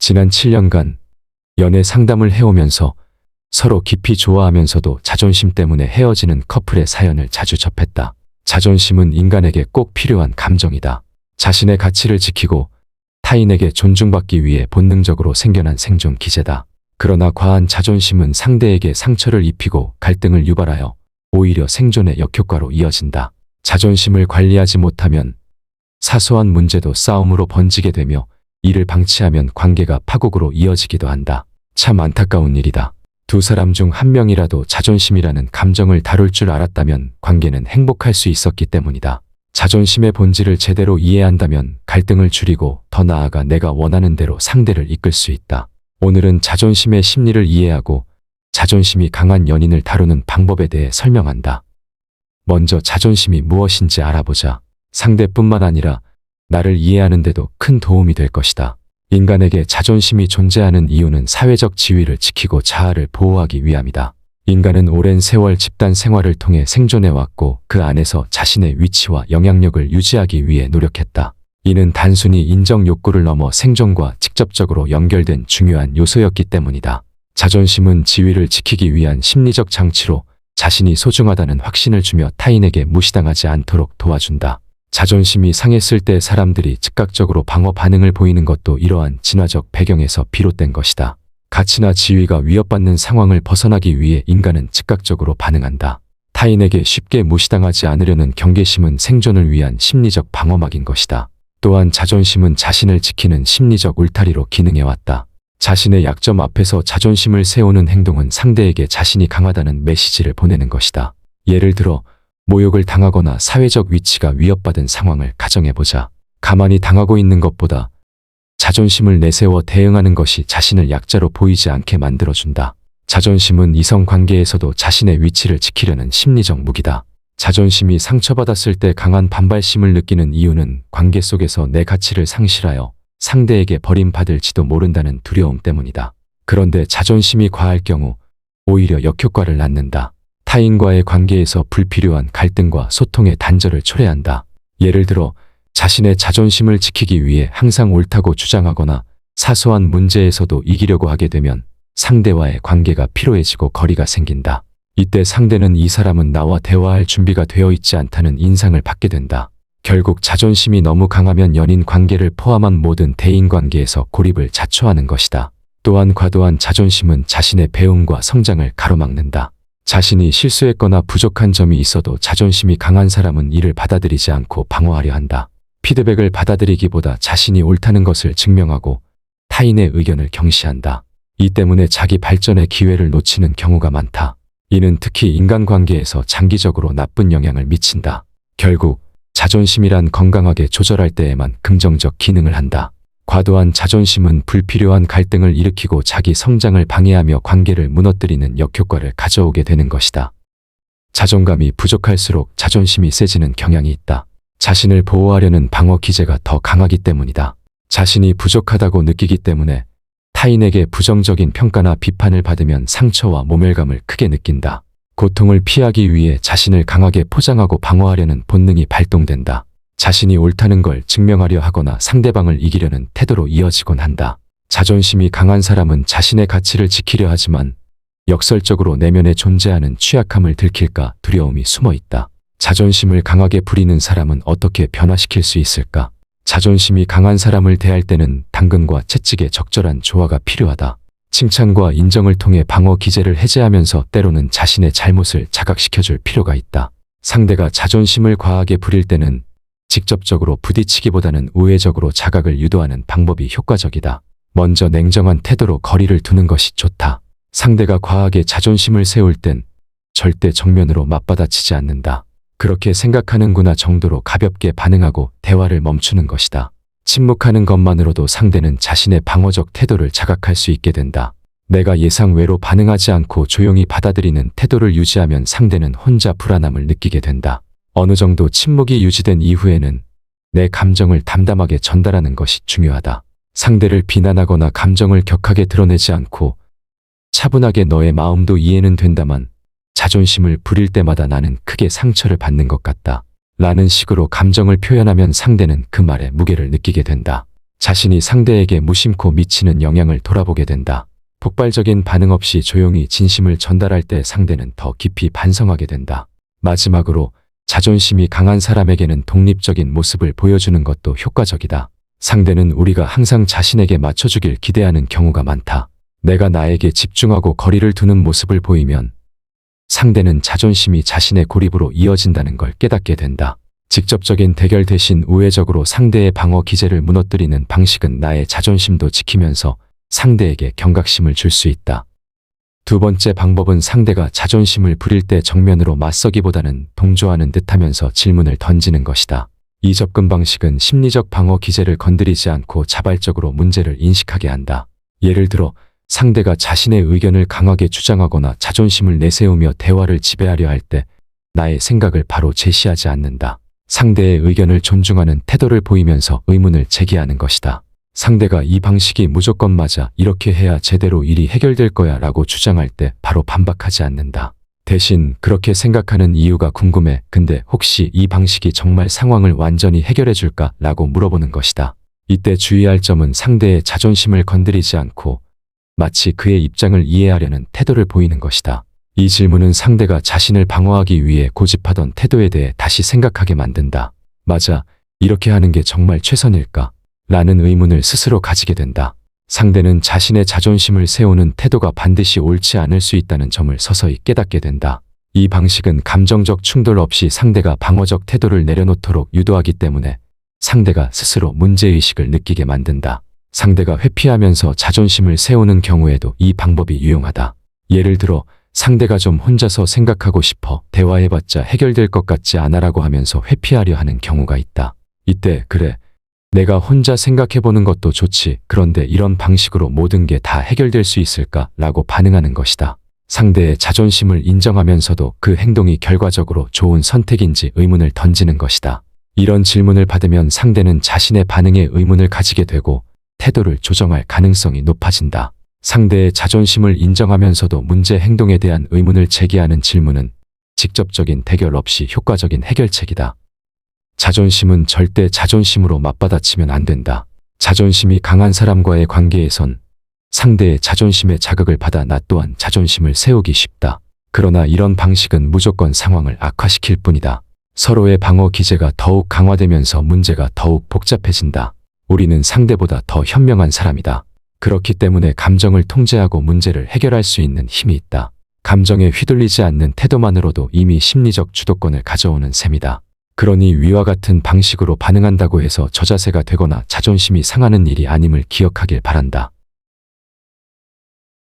지난 7년간 연애 상담을 해오면서 서로 깊이 좋아하면서도 자존심 때문에 헤어지는 커플의 사연을 자주 접했다. 자존심은 인간에게 꼭 필요한 감정이다. 자신의 가치를 지키고 타인에게 존중받기 위해 본능적으로 생겨난 생존 기제다. 그러나 과한 자존심은 상대에게 상처를 입히고 갈등을 유발하여 오히려 생존의 역효과로 이어진다. 자존심을 관리하지 못하면 사소한 문제도 싸움으로 번지게 되며 이를 방치하면 관계가 파국으로 이어지기도 한다. 참 안타까운 일이다. 두 사람 중 한 명이라도 자존심이라는 감정을 다룰 줄 알았다면 관계는 행복할 수 있었기 때문이다. 자존심의 본질을 제대로 이해한다면 갈등을 줄이고 더 나아가 내가 원하는 대로 상대를 이끌 수 있다. 오늘은 자존심의 심리를 이해하고 자존심이 강한 연인을 다루는 방법에 대해 설명한다. 먼저 자존심이 무엇인지 알아보자. 상대뿐만 아니라 나를 이해하는 데도 큰 도움이 될 것이다. 인간에게 자존심이 존재하는 이유는 사회적 지위를 지키고 자아를 보호하기 위함이다. 인간은 오랜 세월 집단 생활을 통해 생존해왔고 그 안에서 자신의 위치와 영향력을 유지하기 위해 노력했다. 이는 단순히 인정 욕구를 넘어 생존과 직접적으로 연결된 중요한 요소였기 때문이다. 자존심은 지위를 지키기 위한 심리적 장치로 자신이 소중하다는 확신을 주며 타인에게 무시당하지 않도록 도와준다. 자존심이 상했을 때 사람들이 즉각적으로 방어 반응을 보이는 것도 이러한 진화적 배경에서 비롯된 것이다. 가치나 지위가 위협받는 상황을 벗어나기 위해 인간은 즉각적으로 반응한다. 타인에게 쉽게 무시당하지 않으려는 경계심은 생존을 위한 심리적 방어막인 것이다. 또한 자존심은 자신을 지키는 심리적 울타리로 기능해왔다. 자신의 약점 앞에서 자존심을 세우는 행동은 상대에게 자신이 강하다는 메시지를 보내는 것이다. 예를 들어 모욕을 당하거나 사회적 위치가 위협받은 상황을 가정해보자. 가만히 당하고 있는 것보다 자존심을 내세워 대응하는 것이 자신을 약자로 보이지 않게 만들어준다. 자존심은 이성 관계에서도 자신의 위치를 지키려는 심리적 무기다. 자존심이 상처받았을 때 강한 반발심을 느끼는 이유는 관계 속에서 내 가치를 상실하여 상대에게 버림받을지도 모른다는 두려움 때문이다. 그런데 자존심이 과할 경우 오히려 역효과를 낳는다. 타인과의 관계에서 불필요한 갈등과 소통의 단절을 초래한다. 예를 들어 자신의 자존심을 지키기 위해 항상 옳다고 주장하거나 사소한 문제에서도 이기려고 하게 되면 상대와의 관계가 피로해지고 거리가 생긴다. 이때 상대는 이 사람은 나와 대화할 준비가 되어 있지 않다는 인상을 받게 된다. 결국 자존심이 너무 강하면 연인 관계를 포함한 모든 대인 관계에서 고립을 자초하는 것이다. 또한 과도한 자존심은 자신의 배움과 성장을 가로막는다. 자신이 실수했거나 부족한 점이 있어도 자존심이 강한 사람은 이를 받아들이지 않고 방어하려 한다. 피드백을 받아들이기보다 자신이 옳다는 것을 증명하고 타인의 의견을 경시한다. 이 때문에 자기 발전의 기회를 놓치는 경우가 많다. 이는 특히 인간관계에서 장기적으로 나쁜 영향을 미친다. 결국 자존심이란 건강하게 조절할 때에만 긍정적 기능을 한다. 과도한 자존심은 불필요한 갈등을 일으키고 자기 성장을 방해하며 관계를 무너뜨리는 역효과를 가져오게 되는 것이다. 자존감이 부족할수록 자존심이 세지는 경향이 있다. 자신을 보호하려는 방어 기제가 더 강하기 때문이다. 자신이 부족하다고 느끼기 때문에 타인에게 부정적인 평가나 비판을 받으면 상처와 모멸감을 크게 느낀다. 고통을 피하기 위해 자신을 강하게 포장하고 방어하려는 본능이 발동된다. 자신이 옳다는 걸 증명하려 하거나 상대방을 이기려는 태도로 이어지곤 한다. 자존심이 강한 사람은 자신의 가치를 지키려 하지만 역설적으로 내면에 존재하는 취약함을 들킬까 두려움이 숨어 있다. 자존심을 강하게 부리는 사람은 어떻게 변화시킬 수 있을까? 자존심이 강한 사람을 대할 때는 당근과 채찍의 적절한 조화가 필요하다. 칭찬과 인정을 통해 방어 기제를 해제하면서 때로는 자신의 잘못을 자각시켜줄 필요가 있다. 상대가 자존심을 과하게 부릴 때는 직접적으로 부딪히기보다는 우회적으로 자각을 유도하는 방법이 효과적이다. 먼저 냉정한 태도로 거리를 두는 것이 좋다. 상대가 과하게 자존심을 세울 땐 절대 정면으로 맞받아치지 않는다. 그렇게 생각하는구나 정도로 가볍게 반응하고 대화를 멈추는 것이다. 침묵하는 것만으로도 상대는 자신의 방어적 태도를 자각할 수 있게 된다. 내가 예상외로 반응하지 않고 조용히 받아들이는 태도를 유지하면 상대는 혼자 불안함을 느끼게 된다. 어느 정도 침묵이 유지된 이후에는 내 감정을 담담하게 전달하는 것이 중요하다. 상대를 비난하거나 감정을 격하게 드러내지 않고 차분하게 너의 마음도 이해는 된다만 자존심을 부릴 때마다 나는 크게 상처를 받는 것 같다. 라는 식으로 감정을 표현하면 상대는 그 말에 무게를 느끼게 된다. 자신이 상대에게 무심코 미치는 영향을 돌아보게 된다. 폭발적인 반응 없이 조용히 진심을 전달할 때 상대는 더 깊이 반성하게 된다. 마지막으로 자존심이 강한 사람에게는 독립적인 모습을 보여주는 것도 효과적이다. 상대는 우리가 항상 자신에게 맞춰주길 기대하는 경우가 많다. 내가 나에게 집중하고 거리를 두는 모습을 보이면 상대는 자존심이 자신의 고립으로 이어진다는 걸 깨닫게 된다. 직접적인 대결 대신 우회적으로 상대의 방어 기제를 무너뜨리는 방식은 나의 자존심도 지키면서 상대에게 경각심을 줄 수 있다. 두 번째 방법은 상대가 자존심을 부릴 때 정면으로 맞서기보다는 동조하는 듯하면서 질문을 던지는 것이다. 이 접근 방식은 심리적 방어 기제를 건드리지 않고 자발적으로 문제를 인식하게 한다. 예를 들어 상대가 자신의 의견을 강하게 주장하거나 자존심을 내세우며 대화를 지배하려 할 때 나의 생각을 바로 제시하지 않는다. 상대의 의견을 존중하는 태도를 보이면서 의문을 제기하는 것이다. 상대가 이 방식이 무조건 맞아, 이렇게 해야 제대로 일이 해결될 거야 라고 주장할 때 바로 반박하지 않는다. 대신 그렇게 생각하는 이유가 궁금해. 근데 혹시 이 방식이 정말 상황을 완전히 해결해 줄까? 라고 물어보는 것이다. 이때 주의할 점은 상대의 자존심을 건드리지 않고 마치 그의 입장을 이해하려는 태도를 보이는 것이다. 이 질문은 상대가 자신을 방어하기 위해 고집하던 태도에 대해 다시 생각하게 만든다. 맞아, 이렇게 하는 게 정말 최선일까? 라는 의문을 스스로 가지게 된다. 상대는 자신의 자존심을 세우는 태도가 반드시 옳지 않을 수 있다는 점을 서서히 깨닫게 된다. 이 방식은 감정적 충돌 없이 상대가 방어적 태도를 내려놓도록 유도하기 때문에 상대가 스스로 문제의식을 느끼게 만든다. 상대가 회피하면서 자존심을 세우는 경우에도 이 방법이 유용하다. 예를 들어 상대가 좀 혼자서 생각하고 싶어, 대화해봤자 해결될 것 같지 않아라고 하면서 회피하려 하는 경우가 있다. 이때 그래, 내가 혼자 생각해보는 것도 좋지. 그런데 이런 방식으로 모든 게 다 해결될 수 있을까? 라고 반응하는 것이다. 상대의 자존심을 인정하면서도 그 행동이 결과적으로 좋은 선택인지 의문을 던지는 것이다. 이런 질문을 받으면 상대는 자신의 반응에 의문을 가지게 되고 태도를 조정할 가능성이 높아진다. 상대의 자존심을 인정하면서도 문제 행동에 대한 의문을 제기하는 질문은 직접적인 대결 없이 효과적인 해결책이다. 자존심은 절대 자존심으로 맞받아치면 안 된다. 자존심이 강한 사람과의 관계에선 상대의 자존심에 자극을 받아 나 또한 자존심을 세우기 쉽다. 그러나 이런 방식은 무조건 상황을 악화시킬 뿐이다. 서로의 방어 기제가 더욱 강화되면서 문제가 더욱 복잡해진다. 우리는 상대보다 더 현명한 사람이다. 그렇기 때문에 감정을 통제하고 문제를 해결할 수 있는 힘이 있다. 감정에 휘둘리지 않는 태도만으로도 이미 심리적 주도권을 가져오는 셈이다. 그러니 위와 같은 방식으로 반응한다고 해서 저자세가 되거나 자존심이 상하는 일이 아님을 기억하길 바란다.